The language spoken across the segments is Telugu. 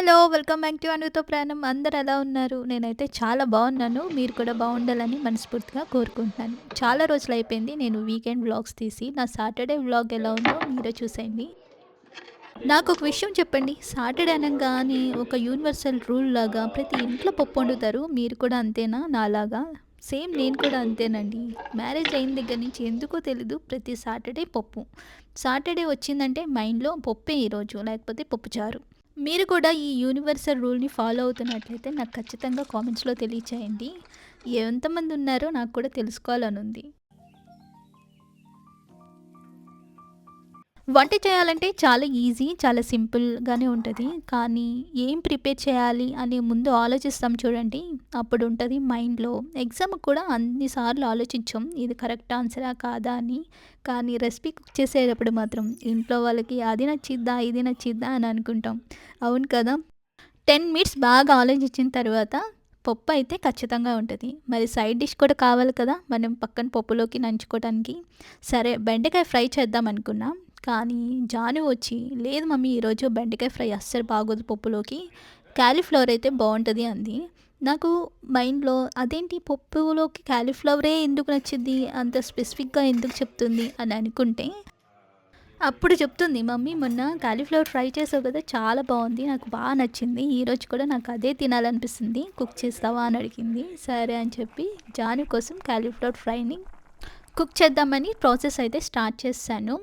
హలో! వెల్కమ్ బ్యాక్ టు అనుతో ప్రాణం. అందరూ ఎలా ఉన్నారు? నేనైతే చాలా బాగున్నాను. మీరు కూడా బాగుండాలని మనస్ఫూర్తిగా కోరుకుంటున్నాను. చాలా రోజులైపోయింది నేను వీకెండ్ వ్లాగ్స్ తీసి. నా సాటర్డే వ్లాగ్ ఎలా ఉందో మీరే చూసేయండి. నాకొక విషయం చెప్పండి. సాటర్డే అనంగానే ఒక యూనివర్సల్ రూల్ లాగా ప్రతి ఇంట్లో పప్పొండుతారు. మీరు కూడా అంతేనా నాలాగా? సేమ్ నేను కూడా అంతేనండి. మ్యారేజ్ అయిన దగ్గర నుంచి ఎందుకో తెలీదు ప్రతి సాటర్డే పప్పు. సాటర్డే వచ్చిందంటే మైండ్‌లో పప్పే ఈరోజు లేకపోతే పప్పుచారు. మీరు కూడా ఈ యూనివర్సల్ రూల్‌ని ఫాలో అవుతున్నట్లయితే నాకు ఖచ్చితంగా కామెంట్స్‌లో తెలియచేయండి. ఎంతమంది ఉన్నారో నాకు కూడా తెలుసుకోవాలనుంది. వంట చేయాలంటే చాలా ఈజీ. చాలా సింపుల్‌గానే ఉంటది. కానీ ఏం ప్రిపేర్ చేయాలి అని ముందు ఆలోచిస్తాం చూడండి. అప్పుడుంటది మైండ్‌లో. ఎగ్జామ్‌కి కూడా అన్ని సార్లు ఆలోచించాం. ఇది కరెక్ట్ ఆన్సరా? కాదా? అని. కానీ రెసిపీ కుక్ చేసేటప్పుడు మాత్రం ఇంట్లో వాళ్ళకి అది నచ్చిద్దా? ఇది నచ్చిద్దా? అని అనుకుంటాం. అవును కదా! 10 మినిట్స్ బాగా ఆలోచించిన తర్వాత పప్పయితే ఖచ్చితంగా ఉంటది. మరి సైడ్ డిష్ కూడా కావాలి కదా! మనం పక్కన పప్పులోకి నంచుకోవటానికి. సరే బెండకాయ ఫ్రై చేద్దాం అనుకున్నా. కానీ జాను వచ్చి, "లేదు మమ్మీ ఈరోజు బెండకాయ ఫ్రై అస్సలు బాగోదు పప్పులోకి. కాలీఫ్లవర్ అయితే బావుంటది" అంది. నాకు మైండ్‌లో అదేంటి పప్పులోకి కాలీఫ్లవరే ఎందుకు నచ్చిద్ది? అంత స్పెసిఫిక్‌గా ఎందుకు చెప్తుంది అని అనుకుంటే అప్పుడు చెప్తుంది, "మమ్మీ మొన్న కాలీఫ్లవర్ ఫ్రై చేసావు కదా! చాలా బావుంది. నాకు బా నచ్చింది. ఈరోజు కూడా నాకు అదే తినాలనిపిస్తుంది. కుక్ చేస్తావా?" అని అడిగింది. సరే అని చెప్పి జాను కోసం కాలీఫ్లవర్ ఫ్రైని కుక్ చేద్దామని ప్రాసెస్ అయితే స్టార్ట్ చేశాను.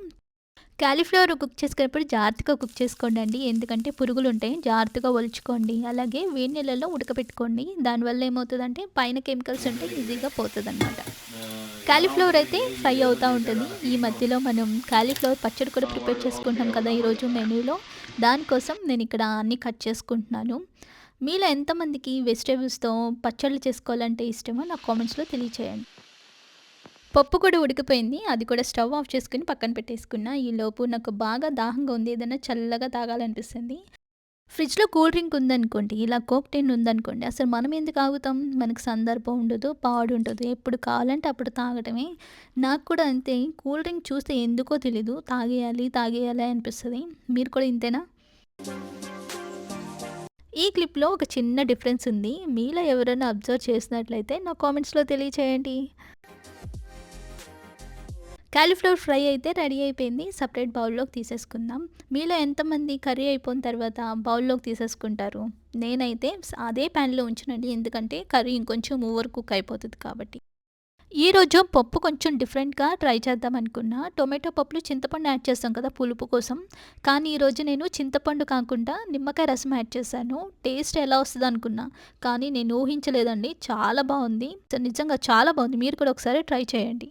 కాలీఫ్లవర్ కుక్ చేసుకునేటప్పుడు జాగ్రత్తగా కుక్ చేసుకోండండి. ఎందుకంటే పురుగులుంటాయి. జాగ్రత్తగా ఒలుచుకోండి. అలాగే వేడి నీళ్ళలో ఉడకపెట్టుకోండి. దానివల్ల ఏమవుతదంటే పైన కెమికల్స్ ఉంటాయి. ఈజీగా పోతదనమాట. కాలీఫ్లవర్ అయితే ఫ్రై అవుతా ఉంటుంది. ఈ మధ్యలో మనం కాలీఫ్లవర్ పచ్చడి కూడా ప్రిపేర్ చేసుకుంటున్నాం కదా! ఈరోజు మెనూలో. దానికోసం నేనిక్కడ అన్నీ కట్ చేసుకుంటున్నాను. మీలో ఎంతమందికి వెజిటబుల్స్‌తో పచ్చళ్ళు చేసుకోవాలంటే ఇష్టమో నాకు కామెంట్స్‌లో తెలియచేయండి. పప్పు కూడా ఉడికిపోయింది. అది కూడా స్టవ్ ఆఫ్ చేసుకొని పక్కన పెట్టేసుకున్నా. ఈలోపు నాకు బాగా దాహంగా ఉంది. ఏదైనా చల్లగా తాగాలనిపిస్తుంది. ఫ్రిడ్జ్‌లో కూల్ డ్రింక్ ఉందనుకోండి, ఇలా కోక్ టిన్ ఉందనుకోండి, అసలు మనం ఎందుకు ఆగుతాం? మనకు సందర్భం ఉండదు, పాడుండదు. ఎప్పుడు కావాలంటే అప్పుడు తాగటమే. నాకు కూడా అంతే. కూల్ డ్రింక్ చూస్తే ఎందుకో తెలీదు. తాగేయాలి, తాగేయాలి అనిపిస్తది. మీరు కూడా ఇంతేనా? ఈ క్లిప్‌లో ఒక చిన్న డిఫరెన్స్ ఉంది. మీలో ఎవరైనా అబ్జర్వ్ చేసినట్లయితే నా కామెంట్స్‌లో తెలియచేయండి. కాలీఫ్లవర్ ఫ్రై అయితే రెడీ అయిపోయింది. సెపరేట్ బౌల్‌లోకి తీసేసుకుందాం. మీలో ఎంతమంది కర్రీ అయిపోయిన తర్వాత బౌల్‌లోకి తీసేసుకుంటారు? నేనైతే అదే ప్యాన్‌లో ఉంచనండి. ఎందుకంటే కర్రీ ఇంకొంచెం ఓవర్ కుక్ అయిపోతది కాబట్టి. ఈరోజు పప్పు కొంచెం డిఫరెంట్‌గా ట్రై చేద్దాం అనుకున్నా. టొమాటో పప్పులో చింతపండు యాడ్ చేస్తాం కదా పులుపు కోసం. కానీ ఈరోజు నేను చింతపండు కాకుండా నిమ్మకాయ రసం యాడ్ చేశాను. టేస్ట్ ఎలా వస్తదనుకున్నా. కానీ నేను ఊహించలేదండి. చాలా బావుంది. నిజంగా చాలా బావుంది. మీరు కూడా ఒకసారి ట్రై చేయండి.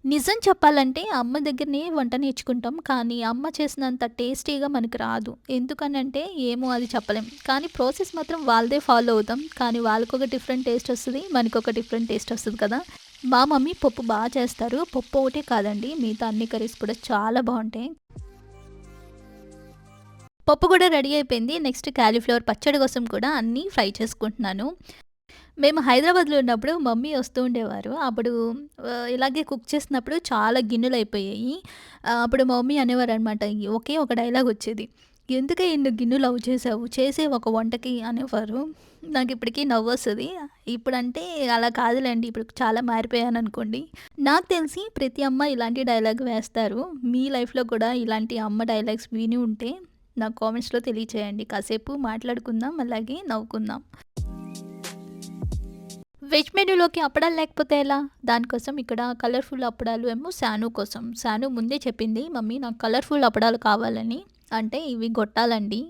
నిజం చెప్పాలంటే అమ్మ దగ్గరనే వంట నేర్చుకుంటాం. కానీ అమ్మ చేసినంత టేస్టీగా మనకు రాదు. ఎందుకనంటే ఏమో అది చెప్పలేం. కానీ ప్రాసెస్ మాత్రం వాళ్ళదే ఫాలో అవుతాం. కానీ వాళ్ళకొక డిఫరెంట్ టేస్ట్ వస్తది. మనకొక డిఫరెంట్ టేస్ట్ వస్తది కదా! మా మమ్మీ పప్పు బా చేస్తారు. పప్పు ఒకటే కాదండి మిగతా అన్ని కర్రీస్ కూడా చాలా బావుంటాయి. పప్పు కూడా రెడీ అయిపోయింది. నెక్స్ట్ కాలీఫ్లవర్ పచ్చడి కోసం కూడా అన్నీ ఫ్రై చేసుకుంటున్నాను. మేము హైదరాబాద్‌లో ఉన్నప్పుడు మమ్మీ వస్తూ ఉండేవారు. అప్పుడు ఇలాగే కుక్ చేసినప్పుడు చాలా గిన్నెలయిపోయాయి. అప్పుడు మా మమ్మీ అనేవారనమాట. ఒకే ఒక డైలాగ్ వచ్చేది. "ఎందుకే ఇన్ని గిన్నెలు అవు చేసావు? చేసే ఒక వంటకి" అనేవారు. నాకిప్పటికి నవ్వొస్తది. ఇప్పుడంటే అలా కాదులెండి. ఇప్పుడు చాలా మారిపోయాననుకోండి. నాకు తెలిసి ప్రతి అమ్మ ఇలాంటి డైలాగ్ వేస్తారు. మీ లైఫ్‌లో కూడా ఇలాంటి అమ్మ డైలాగ్స్ విని ఉంటే నాకు కామెంట్స్‌లో తెలియచేయండి. కాసేపు మాట్లాడుకుందాం. అలాగే నవ్వుకుందాం. వెజ్ మెనూలోకి అప్పడాలు లేకపోతే ఎలా? దానికోసం ఇక్కడ కలర్‌ఫుల్ అప్పడాలు ఏమో శాను కోసం. శాను ముందే చెప్పింది, "మమ్మీ నాకు కలర్‌ఫుల్ అప్పడాలు కావాలని." అంటే ఇవి గొట్టాలండి.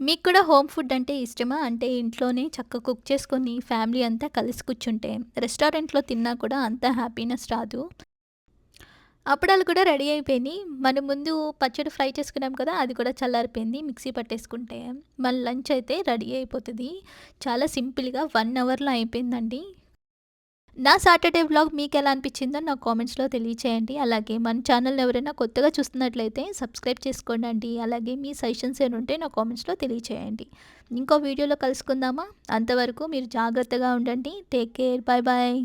మీకు కూడా హోమ్ ఫుడ్ అంటే ఇష్టమా? అంటే ఇంట్లోనే చక్కగా కుక్ చేసుకొని ఫ్యామిలీ అంతా కలిసి కూర్చుంటే, రెస్టారెంట్‌లో తిన్నా కూడా అంత హ్యాపీనెస్ రాదు. అప్పడాలు కూడా రెడీ అయిపోయినియి. మనం ముందు పచ్చడి ఫ్రై చేసుకున్నాం కదా! అది కూడా చల్లారిపోయింది. మిక్సీ పట్టేసుకుంటే మన లంచ్ అయితే రెడీ అయిపోతది. చాలా సింపుల్‌గా 1 అవర్‌లో అయిపోయిందండి. నా సాటర్డే వ్లాగ్ మీకెలా అనిపించిందో నాకు కామెంట్స్‌లో తెలియచేయండి. అలాగే మన ఛానల్‌ని ఎవరైనా కొత్తగా చూస్తున్నట్లయితే సబ్స్క్రైబ్ చేసుకోండండి. అలాగే మీ సజెషన్స్ ఏమైనా ఉంటే నా కామెంట్స్‌లో తెలియచేయండి. ఇంకో వీడియోలో కలుసుకుందామా? అంతవరకు మీరు జాగ్రత్తగా ఉండండి. Take care. Bye bye.